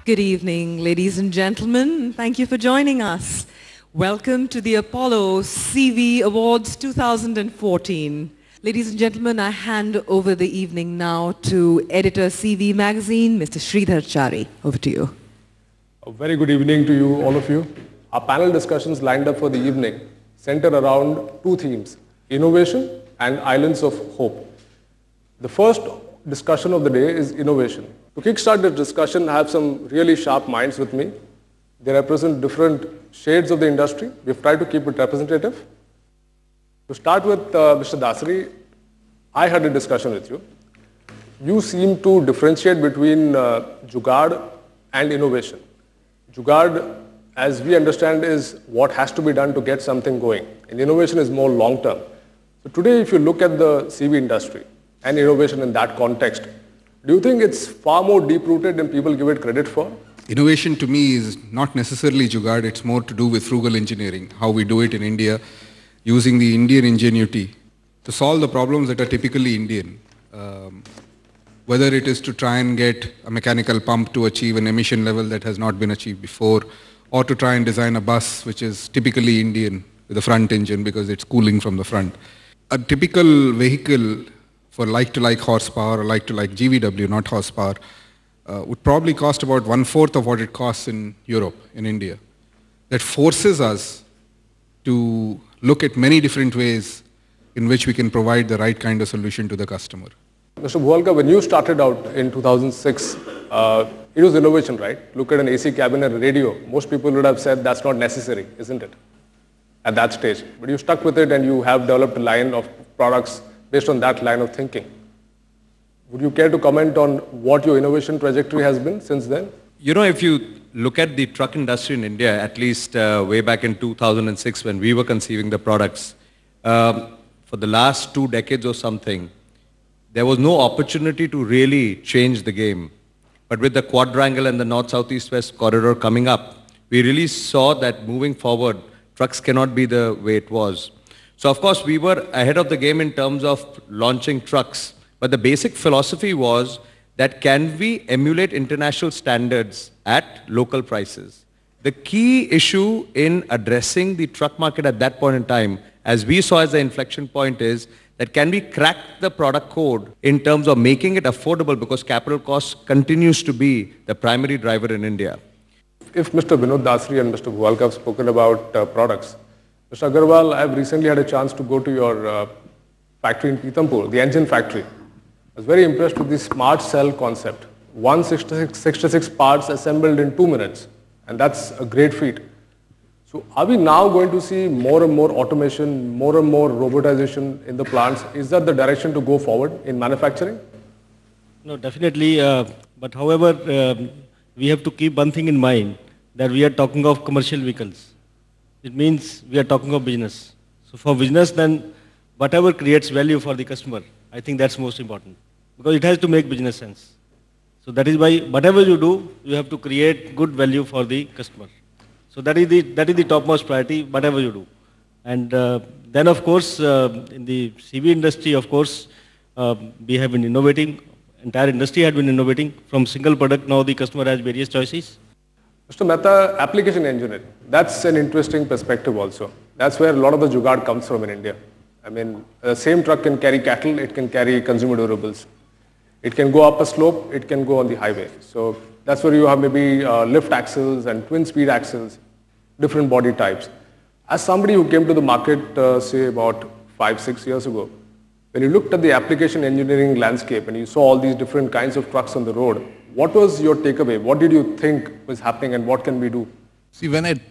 Good evening, ladies and gentlemen. Thank you for joining us. Welcome to the Apollo CV Awards 2014. Ladies and gentlemen, I hand over the evening now to editor CV Magazine, Mr. Sridhar Chari. Over to you. A very good evening to you, all of you. Our panel discussions lined up for the evening center around two themes, innovation and islands of hope. The first discussion of the day is innovation. To kickstart this discussion, I have some really sharp minds with me. They represent different shades of the industry. We've tried to keep it representative. To start with, Mr. Dasari, I had a discussion with you. You seem to differentiate between Jugaad and innovation. Jugaad, as we understand, is what has to be done to get something going. And innovation is more long-term. So today, if you look at the CV industry and innovation in that context, do you think it's far more deep-rooted than people give it credit for? Innovation to me is not necessarily Jugaad, it's more to do with frugal engineering, how we do it in India, using the Indian ingenuity to solve the problems that are typically Indian. Whether it is to try and get a mechanical pump to achieve an emission level that has not been achieved before, or to try and design a bus which is typically Indian with a front engine because it's cooling from the front. A typical vehicle for like-to-like horsepower or like-to-like GVW, not horsepower, would probably cost about 1/4 of what it costs in Europe, in India. That forces us to look at many different ways in which we can provide the right kind of solution to the customer. Mr. Bhuvalkar, when you started out in 2006, it was innovation, right? Look at an AC cabin and a radio. Most people would have said that's not necessary, isn't it? At that stage. But you stuck with it and you have developed a line of products based on that line of thinking. Would you care to comment on what your innovation trajectory has been since then? You know, if you look at the truck industry in India, at least way back in 2006 when we were conceiving the products, for the last 2 decades or something, there was no opportunity to really change the game. But with the quadrangle and the north, south, east, west corridor coming up, we really saw that moving forward, trucks cannot be the way it was. So of course we were ahead of the game in terms of launching trucks. But the basic philosophy was that can we emulate international standards at local prices? The key issue in addressing the truck market at that point in time, as we saw as the inflection point, is that can we crack the product code in terms of making it affordable, because capital cost continues to be the primary driver in India. If Mr. Vinod Dasari and Mr. Bhuvalkar have spoken about products, Mr. Agarwal, I've recently had a chance to go to your factory in Pithampur, the engine factory. I was very impressed with the smart cell concept. 166 parts assembled in 2 minutes, and that's a great feat. So are we now going to see more and more automation, more and more robotization in the plants? Is that the direction to go forward in manufacturing? No, definitely. But however, we have to keep one thing in mind, that we are talking of commercial vehicles. It means we are talking of business. So for business, then whatever creates value for the customer, I think that's most important, because it has to make business sense. So that is why whatever you do, you have to create good value for the customer. So that is the topmost priority, whatever you do. And then of course, in the CV industry, of course, we have been innovating. Entire industry had been innovating. From single product, now the customer has various choices. Mr. Mehta, application engineering, that's an interesting perspective also. That's where a lot of the Jugaad comes from in India. I mean, the same truck can carry cattle, it can carry consumer durables. It can go up a slope, it can go on the highway. So that's where you have maybe lift axles and twin speed axles, different body types. As somebody who came to the market, say about 5-6 years ago, when you looked at the application engineering landscape and you saw all these different kinds of trucks on the road, what was your takeaway? What did you think was happening and what can we do? See, when it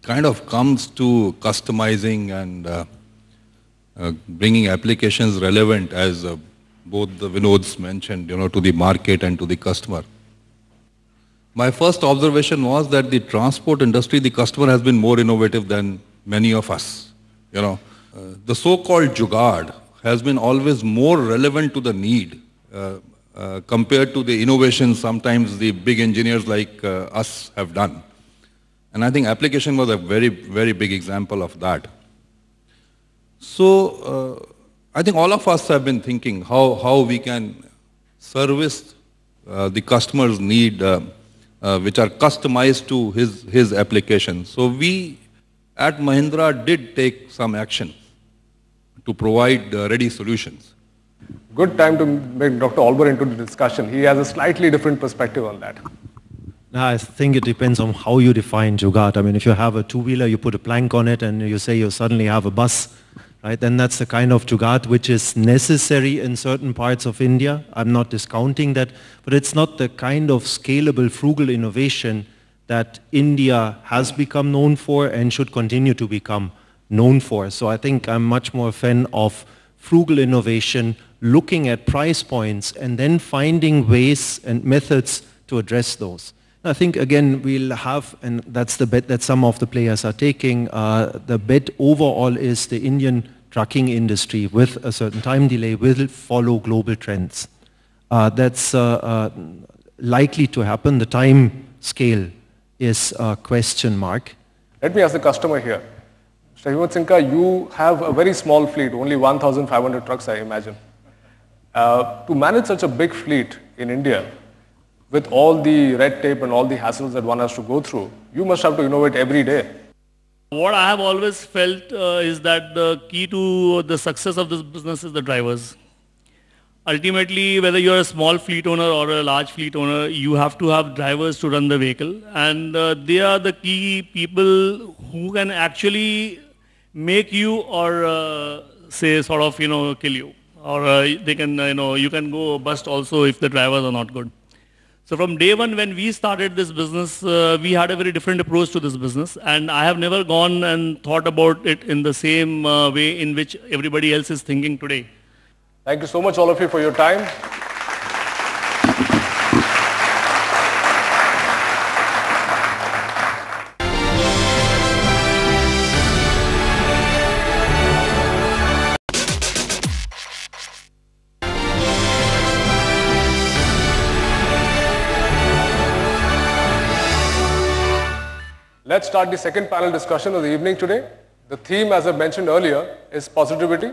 kind of comes to customizing and bringing applications relevant, as both the Vinods mentioned, to the market and to the customer, my first observation was that the transport industry, the customer has been more innovative than many of us. The so-called Jugaad has been always more relevant to the need compared to the innovation sometimes the big engineers like us have done. And I think application was a very, very big example of that. So I think all of us have been thinking how we can service the customer's need which are customized to his application. So we at Mahindra did take some action to provide ready solutions. Good time to bring Dr. Olber into the discussion. He has a slightly different perspective on that. I think it depends on how you define Jugaad. I mean, if you have a two-wheeler, you put a plank on it and you say you suddenly have a bus, right? Then that's the kind of Jugaad which is necessary in certain parts of India. I'm not discounting that, but it's not the kind of scalable, frugal innovation that India has become known for and should continue to become known for. So I think I'm much more a fan of frugal innovation, looking at price points and then finding ways and methods to address those. I think, again, we'll have, and that's the bet that some of the players are taking, the bet overall is the Indian trucking industry with a certain time delay will follow global trends. That's likely to happen. The time scale is a question mark. Let me ask the customer here. Mr. Himmat Singh, you have a very small fleet, only 1,500 trucks, I imagine. To manage such a big fleet in India, with all the red tape and all the hassles that one has to go through, you must have to innovate every day. What I have always felt is that the key to the success of this business is the drivers. Ultimately, whether you're a small fleet owner or a large fleet owner, you have to have drivers to run the vehicle, and they are the key people who can actually make you or say sort of, kill you, or they can, you can go bust also if the drivers are not good. So from day one when we started this business, we had a very different approach to this business, and I have never gone and thought about it in the same way in which everybody else is thinking today. Thank you so much, all of you, for your time. Let's start the second panel discussion of the evening today. The theme, as I mentioned earlier, is positivity.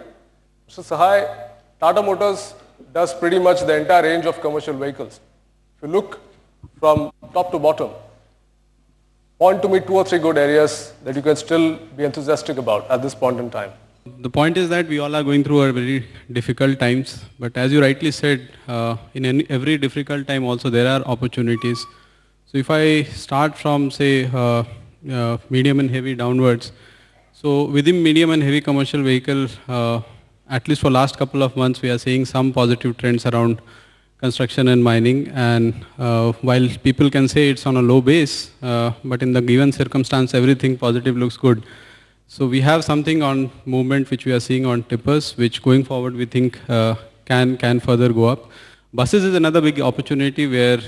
Mr. Sahai, Tata Motors does pretty much the entire range of commercial vehicles. If you look from top to bottom, point to me 2 or 3 good areas that you can still be enthusiastic about at this point in time. The point is that we all are going through a very difficult times, but as you rightly said, in every difficult time also there are opportunities. So if I start from, say, medium and heavy downwards, so within medium and heavy commercial vehicle, at least for last couple of months, we are seeing some positive trends around construction and mining. And while people can say it's on a low base, but in the given circumstance, everything positive looks good. So we have something on movement which we are seeing on tippers, which going forward we think can further go up. Buses is another big opportunity where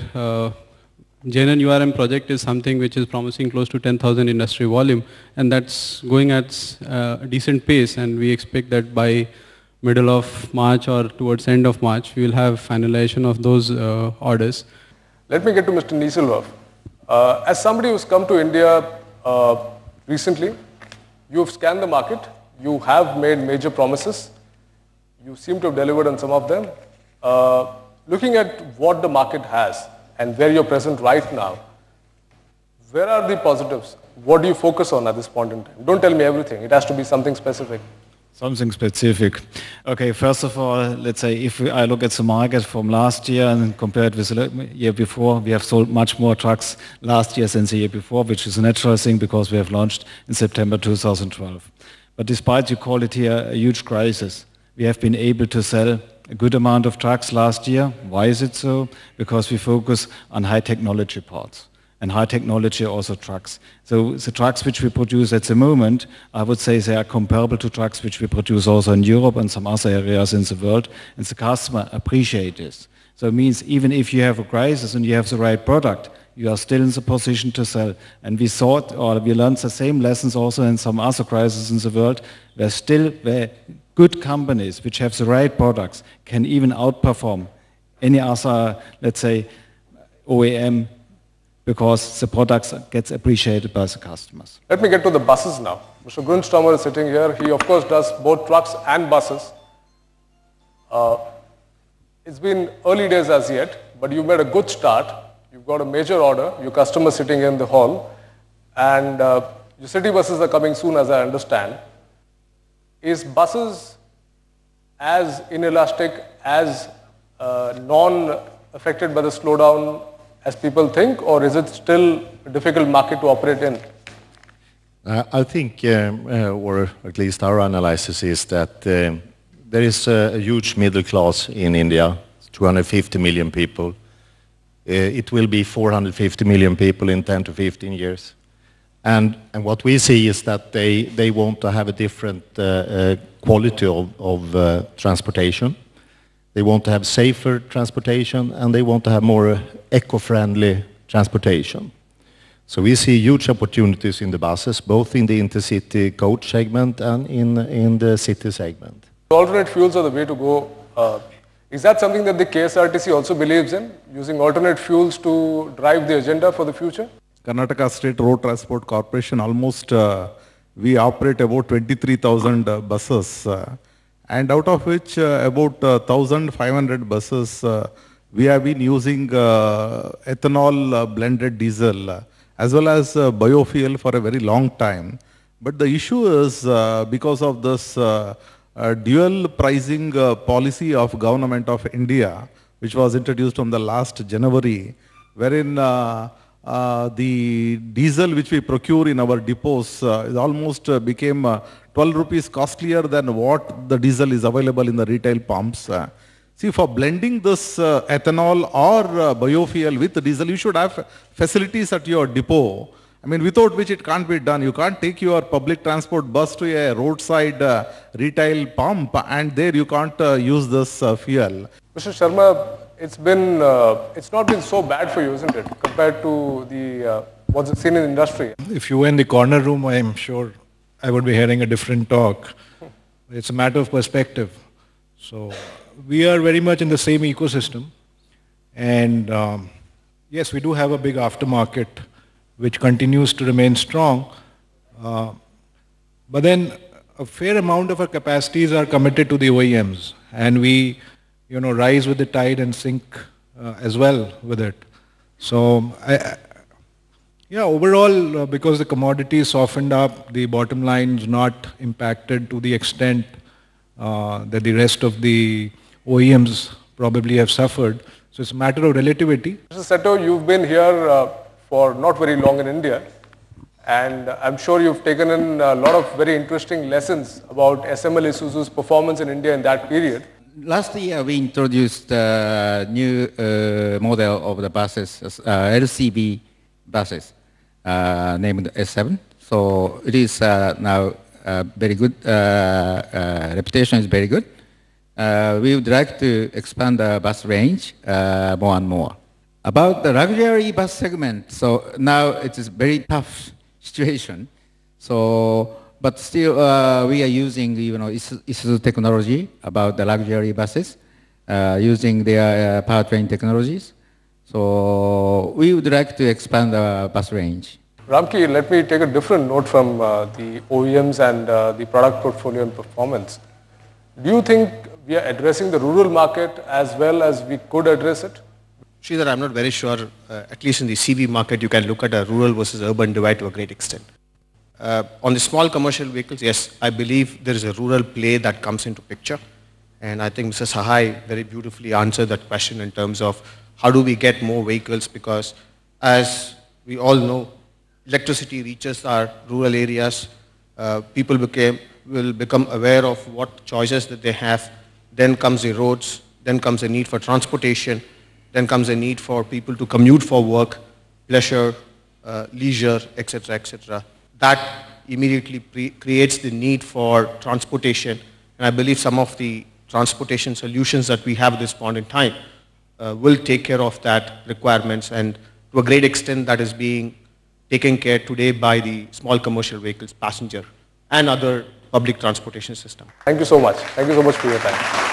JNN URM project is something which is promising close to 10,000 industry volume, and that's going at a decent pace, and we expect that by middle of March or towards end of March, we will have finalization of those orders. Let me get to Mr. Nieselhoff. As somebody who's come to India recently, you've scanned the market, you have made major promises, you seem to have delivered on some of them. Looking at what the market has and where you're present right now, where are the positives? What do you focus on at this point in time? Don't tell me everything. It has to be something specific. Something specific. Okay, first of all, let's say if I look at the market from last year and compared with the year before, we have sold much more trucks last year than the year before, which is a natural thing because we have launched in September 2012. But despite, you call it here, a huge crisis, we have been able to sell a good amount of trucks last year. Why is it so? Because we focus on high technology parts. And high technology also trucks. So the trucks which we produce at the moment, I would say they are comparable to trucks which we produce also in Europe and some other areas in the world, and the customer appreciates this. So it means even if you have a crisis and you have the right product, you are still in the position to sell. And we thought, or we learned the same lessons also in some other crises in the world, where good companies which have the right products can even outperform any other, let's say, OEM, because the products gets appreciated by the customers. Let me get to the buses now. Mr. Grundstommer is sitting here. He, of course, does both trucks and buses. It's been early days as yet, but you made a good start. you've got a major order, your customer sitting in the hall, and your city buses are coming soon, as I understand. Is buses as inelastic, as non-affected by the slowdown as people think, or is it still a difficult market to operate in? I think, or at least our analysis is that there is a huge middle class in India, 250 million people. It will be 450 million people in 10 to 15 years. And what we see is that they want to have a different quality of transportation. They want to have safer transportation, and they want to have more eco-friendly transportation. So we see huge opportunities in the buses, both in the intercity coach segment and in the city segment. Alternate fuels are the way to go. Is that something that the KSRTC also believes in, using alternate fuels to drive the agenda for the future? Karnataka State Road Transport Corporation, almost we operate about 23,000 buses, and out of which about 1,500 buses we have been using ethanol blended diesel as well as biofuel for a very long time. But the issue is because of this dual pricing policy of Government of India, which was introduced on the last January, wherein the diesel which we procure in our depots is almost became 12 rupees costlier than what the diesel is available in the retail pumps. See, for blending this ethanol or biofuel with diesel, you should have facilities at your depot. I mean, without which it can't be done. You can't take your public transport bus to a roadside retail pump, and there you can't use this fuel. Mr. Sharma, it's not been so bad for you, isn't it, compared to the what's seen in the industry? If you were in the corner room, I'm sure I would be hearing a different talk. It's a matter of perspective. So we are very much in the same ecosystem, and yes, we do have a big aftermarket which continues to remain strong, but then a fair amount of our capacities are committed to the OEMs, and we rise with the tide and sink as well with it. So yeah, overall, because the commodity softened up, the bottom line is not impacted to the extent that the rest of the OEMs probably have suffered. So it's a matter of relativity. Mr. Seto, you've been here for not very long in India, and I'm sure you've taken in a lot of very interesting lessons about SML Isuzu's performance in India in that period. Last year we introduced a new model of the buses, LCV buses, named S7. So it is now very good, reputation is very good. We would like to expand the bus range more and more. About the luxury bus segment, so now it is a very tough situation. So, but still we are using Isuzu technology about the luxury buses, using their powertrain technologies. So we would like to expand the bus range. Ramki, let me take a different note from the OEMs and the product portfolio and performance. Do you think we are addressing the rural market as well as we could address it? Sridhar, I'm not very sure. At least in the CV market, you can look at a rural versus urban divide to a great extent. On the small commercial vehicles, yes, I believe there is a rural play that comes into picture. And I think Mr. Sahai very beautifully answered that question in terms of how do we get more vehicles, because as we all know, electricity reaches our rural areas, people will become aware of what choices that they have. Then comes the roads, then comes the need for transportation, then comes the need for people to commute for work, pleasure, leisure, etc., etc. That immediately creates the need for transportation. And I believe some of the transportation solutions that we have at this point in time will take care of that requirements, and to a great extent that is being taken care today by the small commercial vehicles, passenger, and other public transportation system. Thank you so much. Thank you so much for your time.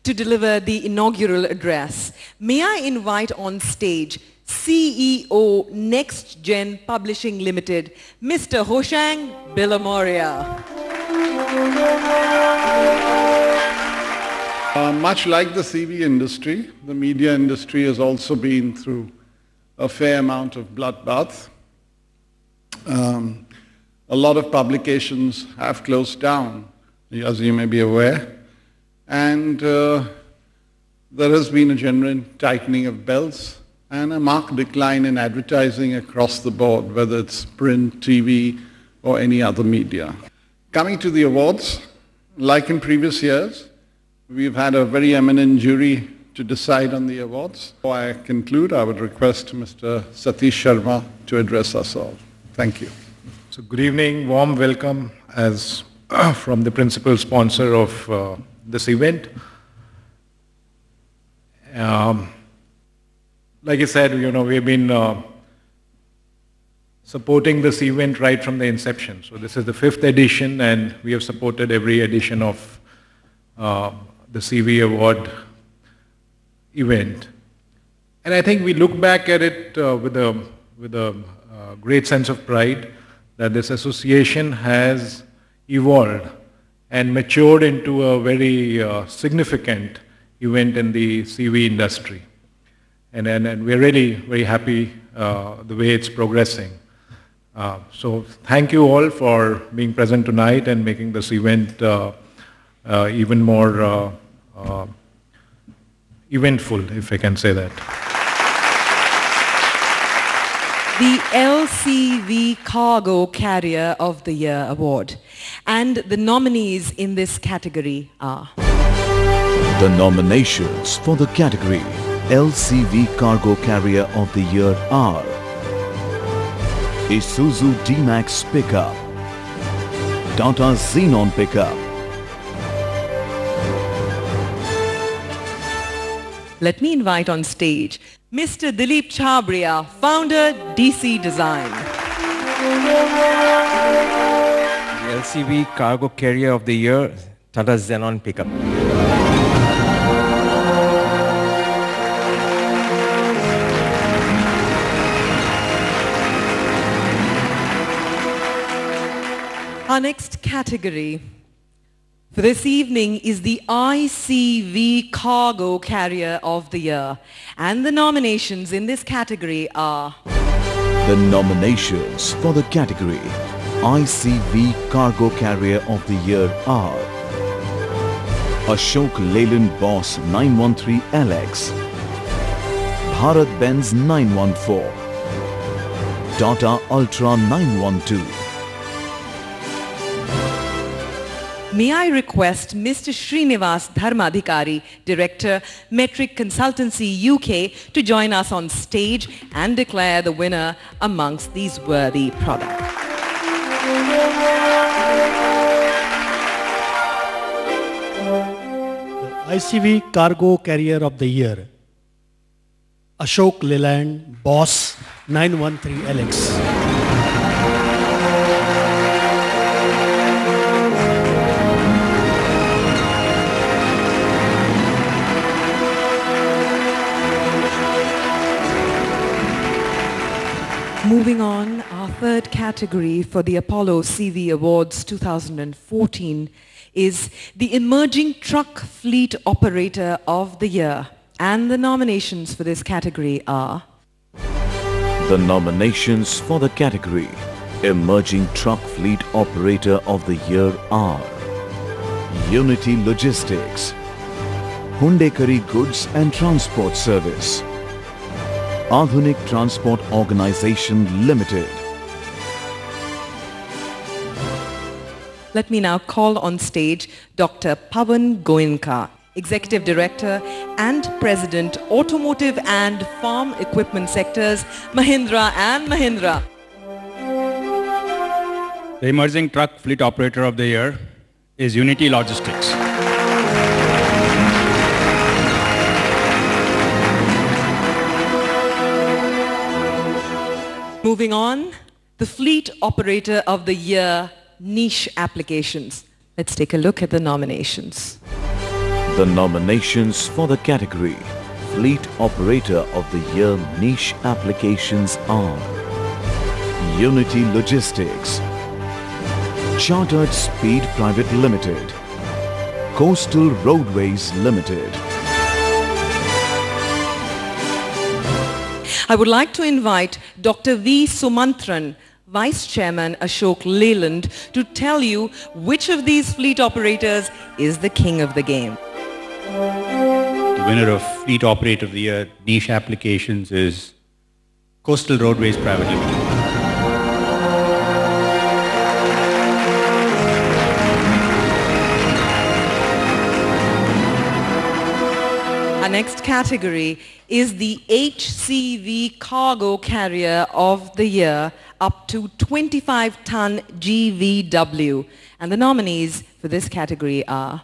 To deliver the inaugural address, May I invite on stage CEO Next Gen Publishing Limited, Mr. Hoshang Bilamoria. Much like the CV industry, the media industry has also been through a fair amount of bloodbath. A lot of publications have closed down, as you may be aware, and there has been a genuine tightening of belts and a marked decline in advertising across the board, whether it's print, TV, or any other media. Coming to the awards, like in previous years, we've had a very eminent jury to decide on the awards. Before I conclude, I would request Mr. Satish Sharma to address us all. Thank you. So good evening, warm welcome as from the principal sponsor of this event. Like I said, we've been supporting this event right from the inception. So this is the 5th edition, and we have supported every edition of the CV Award event. And I think we look back at it with a great sense of pride that this association has evolved and matured into a very significant event in the CV industry. And we're really very happy the way it's progressing. So thank you all for being present tonight and making this event even more eventful, if I can say that. The LCV Cargo Carrier of the Year Award. And the nominees in this category are... The nominations for the category LCV Cargo Carrier of the Year are Isuzu D-Max Pickup, Tata Xenon Pickup. Let me invite on stage Mr. Dilip Chhabria, founder, DC Design. The LCV Cargo Carrier of the Year, Tata Xenon Pickup. Our next category for this evening is the ICV Cargo Carrier of the Year. And the nominations in this category are... The nominations for the category ICV Cargo Carrier of the Year are Ashok Leyland Boss 913 LX, Bharat Benz 914, Tata Ultra 912. May I request Mr. Srinivas Dharmadhikari, Director, Metric Consultancy UK, to join us on stage and declare the winner amongst these worthy products. The ICV Cargo Carrier of the Year, Ashok Leyland Boss 913 LX. Moving on, our third category for the Apollo CV Awards 2014 is the Emerging Truck Fleet Operator of the Year. And the nominations for this category are... The nominations for the category Emerging Truck Fleet Operator of the Year are Unity Logistics, Hyundai Goods and Transport Service, Adhunik Transport Organization Limited. Let me now call on stage Dr. Pawan Goenka, Executive Director and President, Automotive and Farm Equipment Sectors, Mahindra and Mahindra. The Emerging Truck Fleet Operator of the Year is Unity Logistics. Moving on, the Fleet Operator of the Year, Niche Applications. Let's take a look at the nominations. The nominations for the category Fleet Operator of the Year niche applications are Unity Logistics, Chartered Speed Private Limited, Coastal Roadways Limited. I would like to invite Dr. V. Sumantran, Vice Chairman Ashok Leyland, to tell you which of these fleet operators is the king of the game. The winner of Fleet Operator of the Year niche applications is Coastal Roadways Private Limited. Our next category is the HCV Cargo Carrier of the Year up to 25-ton GVW. And the nominees for this category are...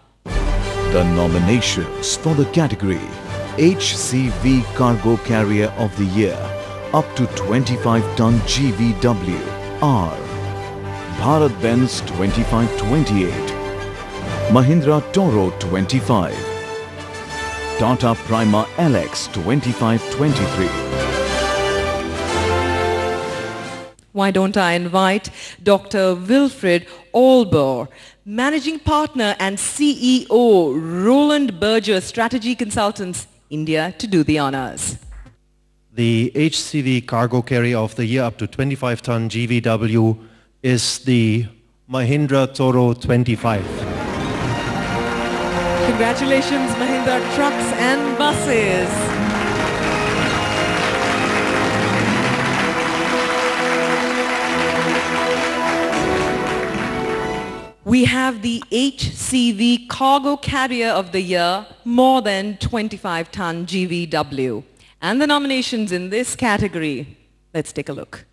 The nominations for the category HCV Cargo Carrier of the Year up to 25-ton GVW are Bharat-Benz 2528, Mahindra Toro 25, Tata Prima LX 2523. Why don't I invite Dr. Wilfred Olber, Managing Partner and CEO, Roland Berger Strategy Consultants, India, to do the honors. The HCV Cargo Carrier of the Year up to 25-ton GVW is the Mahindra Toro 25. Congratulations, Mahindra Trucks and Buses. We have the HCV Cargo Carrier of the Year, more than 25-ton GVW. And the nominations in this category, let's take a look.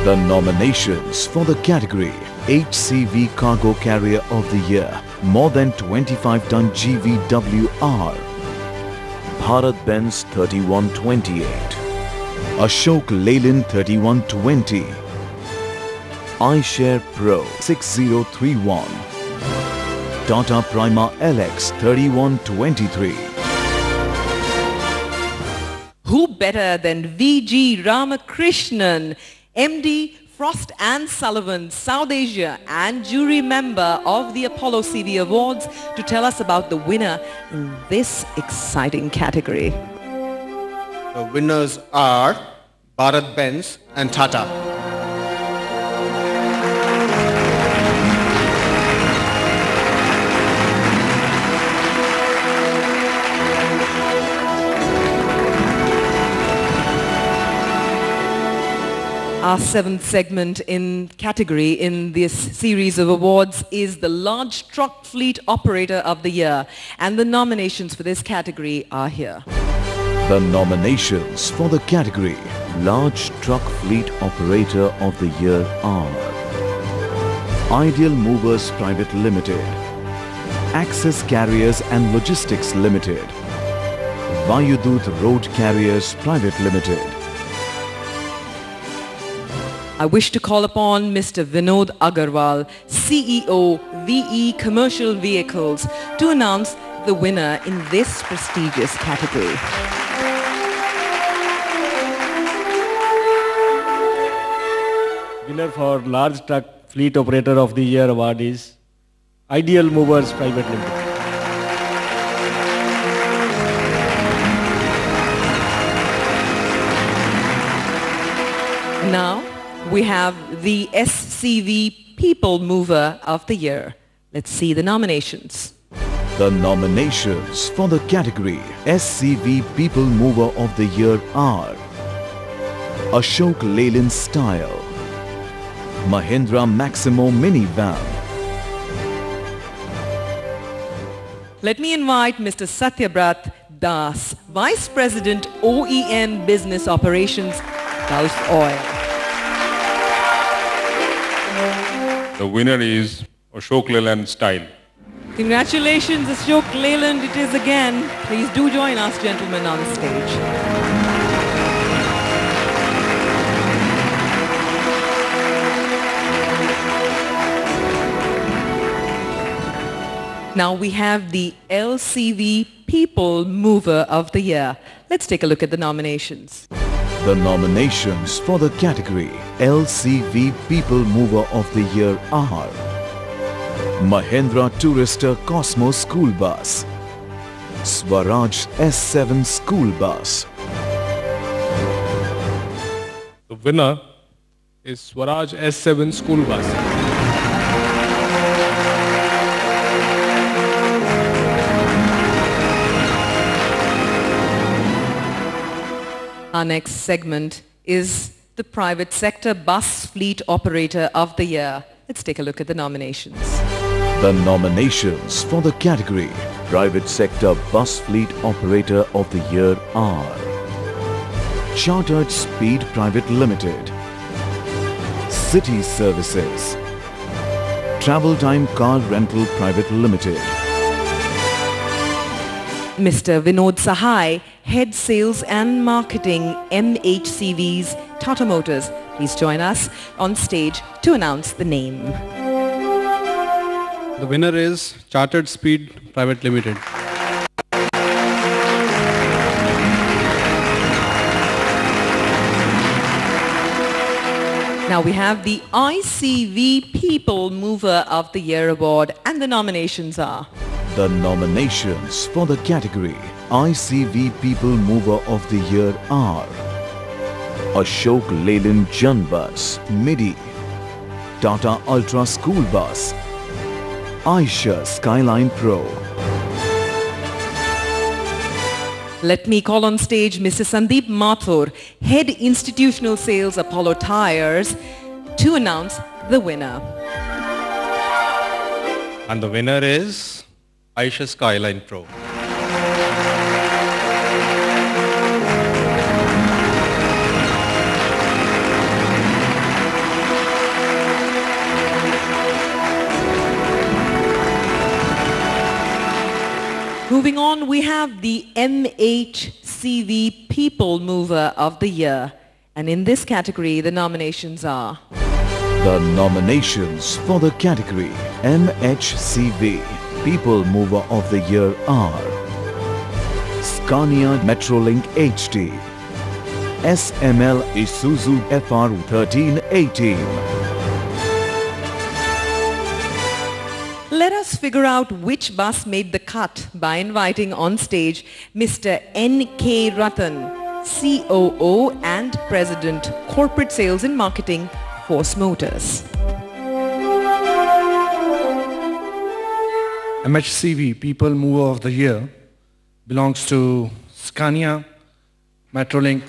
The nominations for the category HCV Cargo Carrier of the Year, more than 25-ton GVW are Bharat-Benz 3128, Ashok Leyland 3120, iShare Pro 6031, Tata Prima LX 3123. Who better than V.G. Ramakrishnan, MD, Frost and Sullivan, South Asia, and jury member of the Apollo CV Awards, to tell us about the winner in this exciting category. The winners are Bharat-Benz and Tata. Our seventh segment in category in this series of awards is the Large Truck Fleet Operator of the Year. And the nominations for this category are here. The nominations for the category Large Truck Fleet Operator of the Year are Ideal Movers Private Limited, Access Carriers and Logistics Limited, Vayudut Road Carriers Private Limited. I wish to call upon Mr. Vinod Agarwal, CEO, VE Commercial Vehicles, to announce the winner in this prestigious category. Winner for Large Truck Fleet Operator of the Year award is Ideal Movers Private Limited. Now, we have the SCV People Mover of the Year. Let's see the nominations. The nominations for the category SCV People Mover of the Year are Ashok Leyland Style, Mahindra Maximo Minivan. Let me invite Mr. Satyabrat Das, Vice President OEM Business Operations, Gulf Oil. The winner is Ashok Leyland Style. Congratulations, Ashok Leyland, it is again. Please do join us, gentlemen, on the stage. Now we have the LCV People Mover of the Year. Let's take a look at the nominations. The nominations for the category LCV People Mover of the Year are Mahindra Tourister Cosmo School Bus, Swaraj S7 School Bus. The winner is Swaraj S7 School Bus. Our next segment is the Private Sector Bus Fleet Operator of the Year. Let's take a look at the nominations. The nominations for the category Private Sector Bus Fleet Operator of the Year are Chartered Speed Private Limited, City Services, Travel Time Car Rental Private Limited, Mr. Vinod Sahai, Head Sales and Marketing, MHCV's Tata Motors. Please join us on stage to announce the name. The winner is Chartered Speed Private Limited. Now we have the ICV People Mover of the Year award, and the nominations are The nominations for the category ICV People Mover of the Year are Ashok Leyland Jan Bus, MIDI, Tata Ultra School Bus, Aisha Skyline Pro. Let me call on stage Mr. Sandeep Mathur, Head Institutional Sales, Apollo Tyres, to announce the winner. And the winner is Aisha Skyline Pro. Moving on, we have the MHCV People Mover of the Year. And in this category, the nominations are The nominations for the category MHCV People Mover of the Year are Scania Metrolink HT, SML Isuzu FR 1318. Let us figure out which bus made the cut by inviting on stage Mr. N.K. Ratan, COO and President, Corporate Sales and Marketing, Force Motors. MHCV People Mover of the Year belongs to Scania Metrolink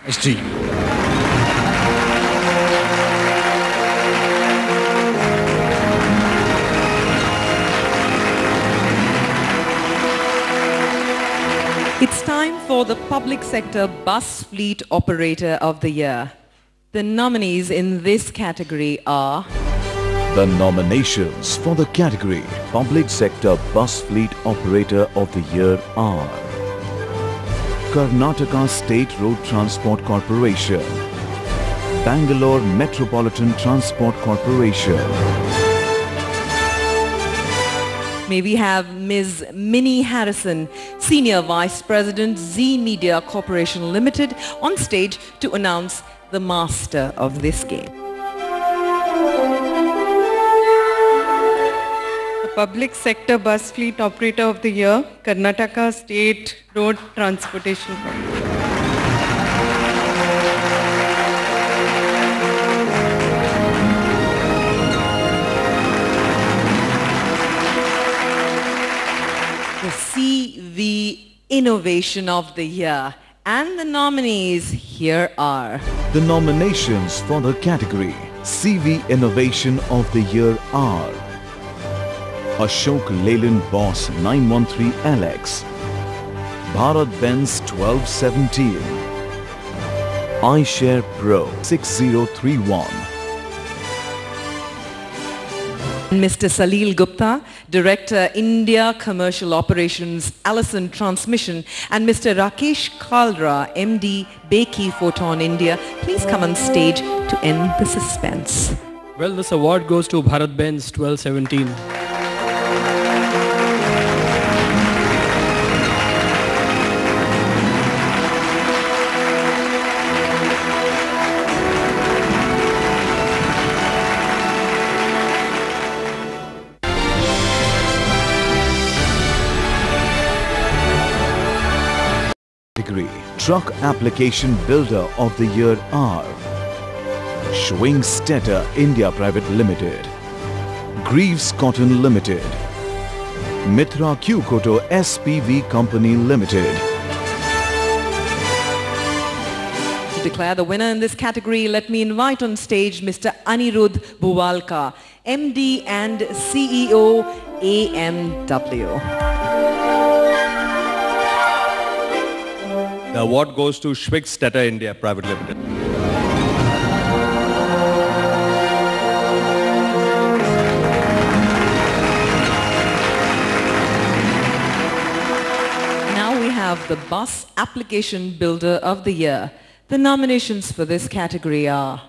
HT. It's time for the Public Sector Bus Fleet Operator of the Year. The nominees in this category are The nominations for the category Public Sector Bus Fleet Operator of the Year are Karnataka State Road Transport Corporation, Bangalore Metropolitan Transport Corporation. May we have Ms. Minnie Harrison, Senior Vice President, Z Media Corporation Limited, on stage to announce the master of this game. The Public Sector Bus Fleet Operator of the Year, Karnataka State Road Transportation Corporation. CV Innovation of the Year. And the nominees here are The nominations for the category CV Innovation of the Year are Ashok Leyland Boss 913LX, Bharat Benz 1217, iShare Pro 6031. Mr. Salil Gupta, Director, India Commercial Operations, Allison Transmission, and Mr. Rakesh Kalra, MD, Beki Photon India, please come on stage to end the suspense. Well, this award goes to Bharat Benz 1217. category, Truck Application Builder of the Year are Schwingstetter India Private Limited, Greaves Cotton Limited, Mitra Q-Koto SPV Company Limited. To declare the winner in this category, let me invite on stage Mr. Anirudh Buwalka, MD and CEO, AMW. The award goes to Schwingstetter India Private Limited. Now we have the Bus Application Builder of the Year. The nominations for this category are...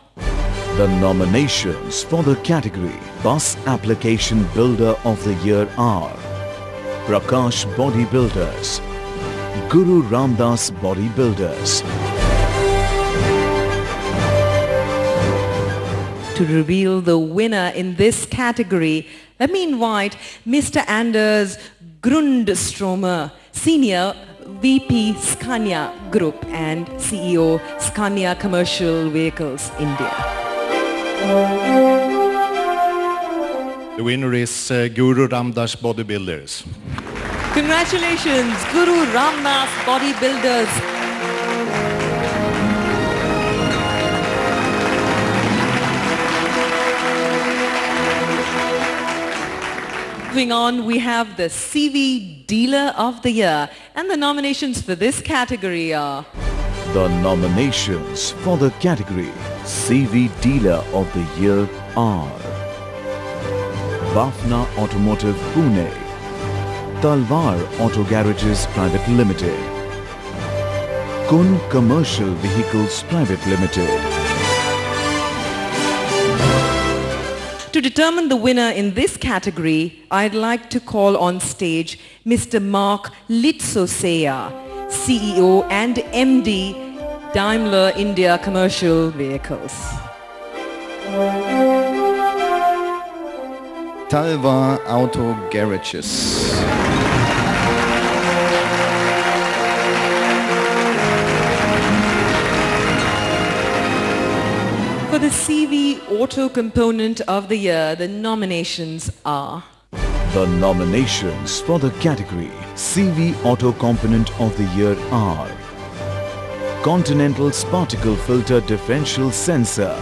The nominations for the category Bus Application Builder of the Year are Prakash Bodybuilders, Guru Ramdas Bodybuilders. To reveal the winner in this category, let me invite Mr. Anders Grundstromer, Senior VP Scania Group and CEO Scania Commercial Vehicles India. The winner is Guru Ramdas Bodybuilders. Congratulations, Guru Ramdas Bodybuilders. Moving on, we have the CV Dealer of the Year, and the nominations for this category are... The nominations for the category CV Dealer of the Year are Bafna Automotive Pune, Talwar Auto Garages Private Limited, Kun Commercial Vehicles Private Limited. To determine the winner in this category, I'd like to call on stage Mr. Mark Litsosea, CEO and MD, Daimler India Commercial Vehicles. Talwar Auto Garages. For the CV Auto Component of the Year, the nominations are... The nominations for the category CV Auto Component of the Year are Continental's Particle Filter Differential Sensor,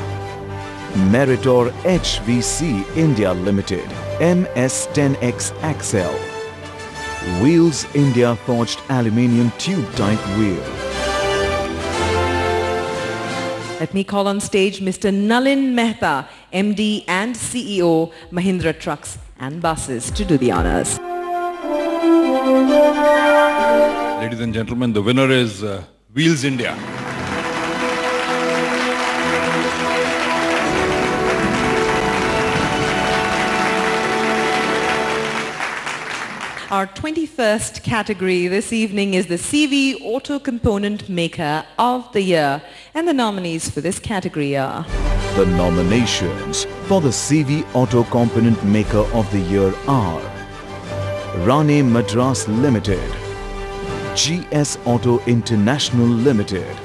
Meritor HVC India Limited, MS10X Axle, Wheels India Forged Aluminium Tube Type Wheel. Let me call on stage Mr. Nalin Mehta, MD and CEO, Mahindra Trucks and Buses, to do the honors. Ladies and gentlemen, the winner is Wheels India. Our 21st category this evening is the CV Auto Component Maker of the Year, and the nominees for this category are... The nominations for the CV Auto Component Maker of the Year are Rane Madras Limited, GS Auto International Limited,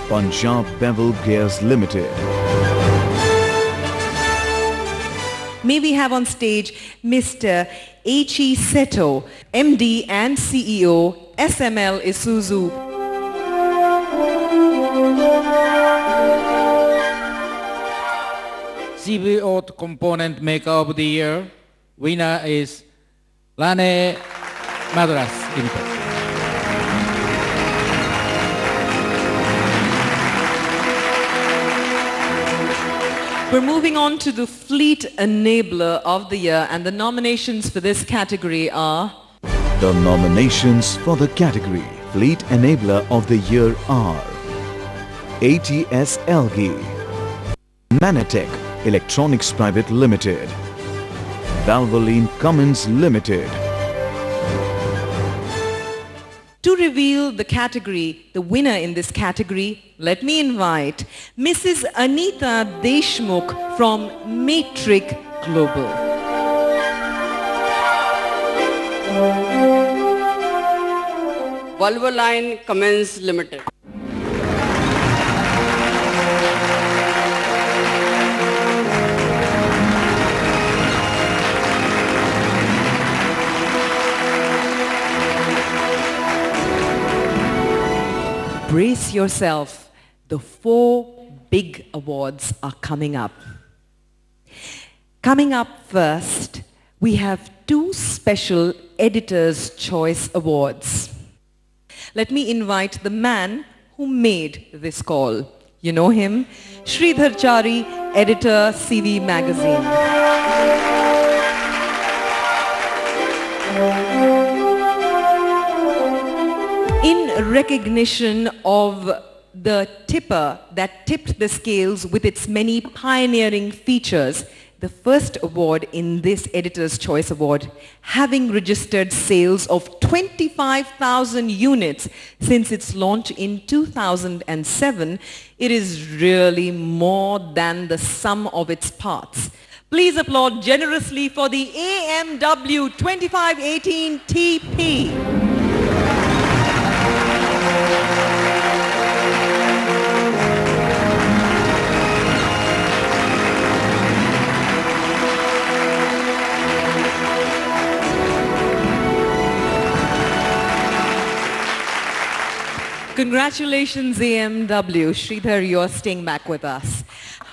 Punjab Bevel Gears Limited. May we have on stage Mr. Eiichi Seto, MD and CEO, SML Isuzu. CV Auto Component Maker of the Year, winner is Rane Madras Limited. We're moving on to the Fleet Enabler of the Year, and the nominations for this category are... The nominations for the category Fleet Enabler of the Year are ATS Elgi, Manatech Electronics Private Limited, Valvoline Cummins Limited. To reveal the category, the winner in this category, let me invite Mrs. Anita Deshmukh from Matrix Global. Valvoline Cummins Limited. Brace yourself. The 4 big awards are coming up. Coming up first, we have 2 special Editor's Choice Awards. Let me invite the man who made this call. You know him, Sridhar Chari, editor, CV Magazine. In recognition of the tipper that tipped the scales with its many pioneering features, the first award in this Editor's Choice Award, having registered sales of 25,000 units since its launch in 2007, it is really more than the sum of its parts. Please applaud generously for the AMW 2518 TP. Congratulations, AMW. Sridhar, you're staying back with us.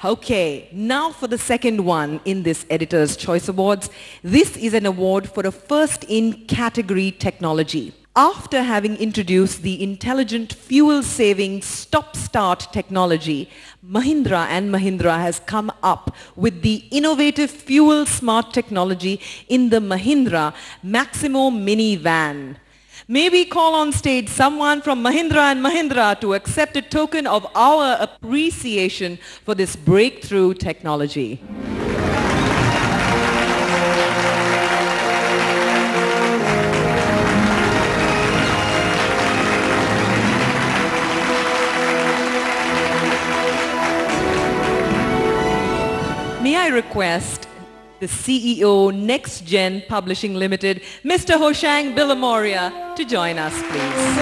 Okay, now for the second one in this Editor's Choice Awards. This is an award for a first-in-category technology. After having introduced the intelligent fuel-saving stop-start technology, Mahindra & Mahindra has come up with the innovative fuel-smart technology in the Mahindra Maximo minivan. May we call on stage someone from Mahindra & Mahindra to accept a token of our appreciation for this breakthrough technology. May I request the CEO, Next Gen Publishing Limited, Mr. Hoshang Bilamoria, to join us, please.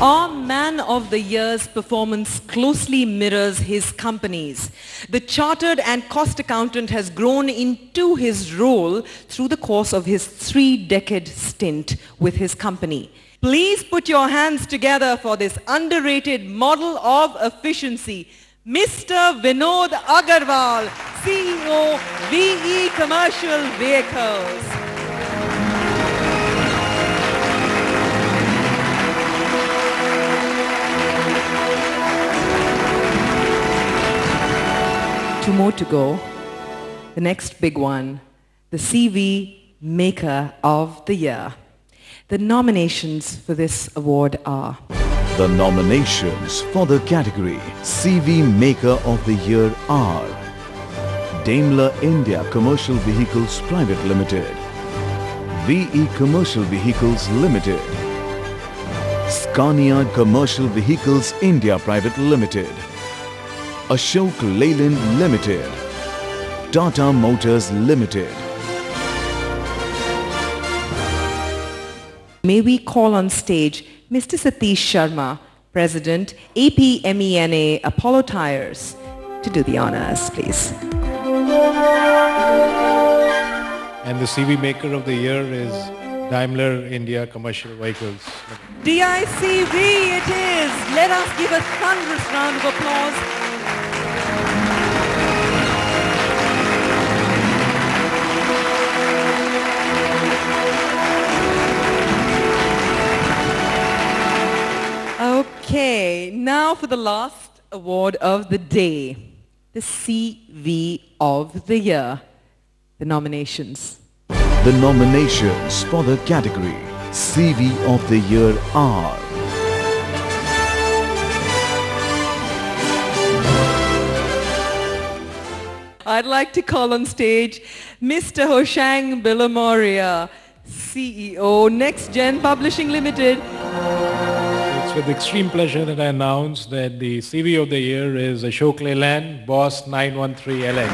Our Man of the Year's performance closely mirrors his company's. The chartered and cost accountant has grown into his role through the course of his 3-decade stint with his company. Please put your hands together for this underrated model of efficiency, Mr. Vinod Agarwal, CEO, VE Commercial Vehicles. Two more to go. The next big one, the CV Maker of the Year. The nominations for this award are... The nominations for the category CV Maker of the Year are Daimler India Commercial Vehicles Private Limited, VE Commercial Vehicles Limited, Scania Commercial Vehicles India Private Limited, Ashok Leyland Limited, Tata Motors Limited. May we call on stage Mr. Satish Sharma, President, APMENA Apollo Tyres, to do the honors, please. And the CV Maker of the Year is Daimler India Commercial Vehicles. DICV it is. Let us give a thunderous round of applause. Okay, now for the last award of the day, the CV of the Year, the nominations. The nominations for the category CV of the Year are I'd like to call on stage Mr. Hoshang Bilamoria, CEO, Next Gen Publishing Limited. It's with extreme pleasure that I announce that the CV of the Year is Ashok Leyland Boss 913 LX.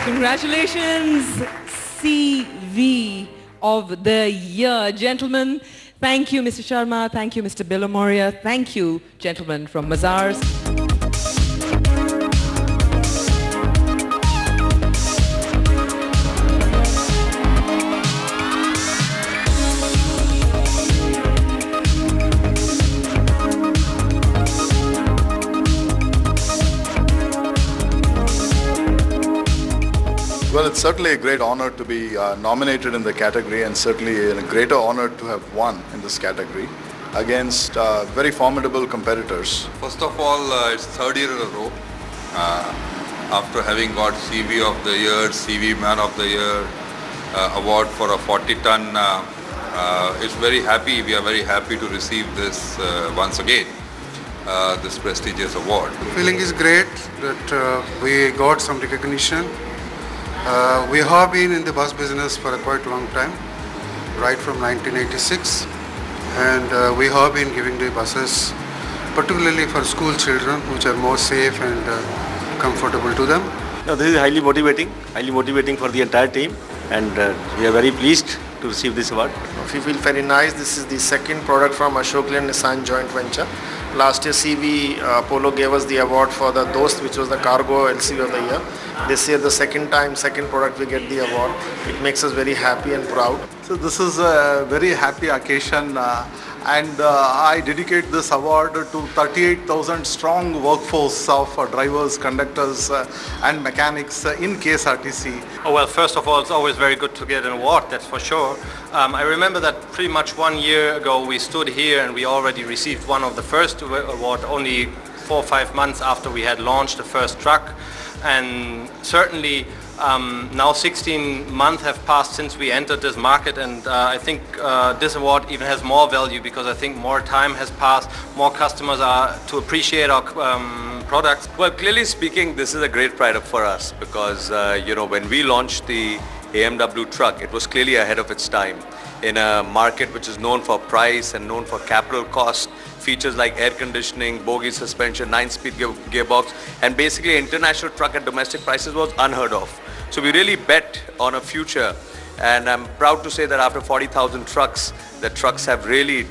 Congratulations, CV of the year. Gentlemen, thank you, Mr. Sharma. Thank you, Mr. Bilomoria. Thank you, gentlemen from Mazars. Well, it's certainly a great honor to be nominated in the category, and certainly a greater honor to have won in this category against very formidable competitors. First of all, it's third year in a row. After having got CV of the year, CV man of the year award for a 40-ton, it's very happy. We are very happy to receive this once again, this prestigious award. The feeling is great that we got some recognition. We have been in the bus business for a quite long time, right from 1986, and we have been giving the buses, particularly for school children, which are more safe and comfortable to them. No, this is highly motivating for the entire team, and we are very pleased to receive this award. We feel very nice. This is the second product from Ashok Leyland Nissan joint venture. Last year CV Apollo gave us the award for the Dost, which was the cargo LCV of the year. This year the second product we get the award. It makes us very happy and proud. So this is a very happy occasion and I dedicate this award to 38,000 strong workforce of drivers, conductors and mechanics in KSRTC. Oh, well, first of all, it's always very good to get an award, that's for sure. I remember that pretty much 1 year ago we stood here and we already received one of the first award only 4 or 5 months after we had launched the first truck. And certainly now 16 months have passed since we entered this market, and I think this award even has more value because I think more time has passed, more customers are to appreciate our products. Well, clearly speaking, this is a great pride for us because when we launched the AMW truck, it was clearly ahead of its time in a market which is known for price and known for capital cost. Features like air conditioning, bogie suspension, 9-speed gearbox, and basically international truck at domestic prices was unheard of. So we really bet on a future, and I'm proud to say that after 40,000 trucks, the trucks have really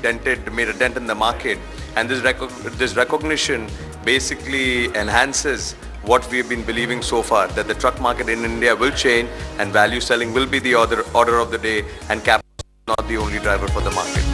made a dent in the market, and this recognition basically enhances what we've been believing so far, that the truck market in India will change and value selling will be the order of the day, and capital is not the only driver for the market.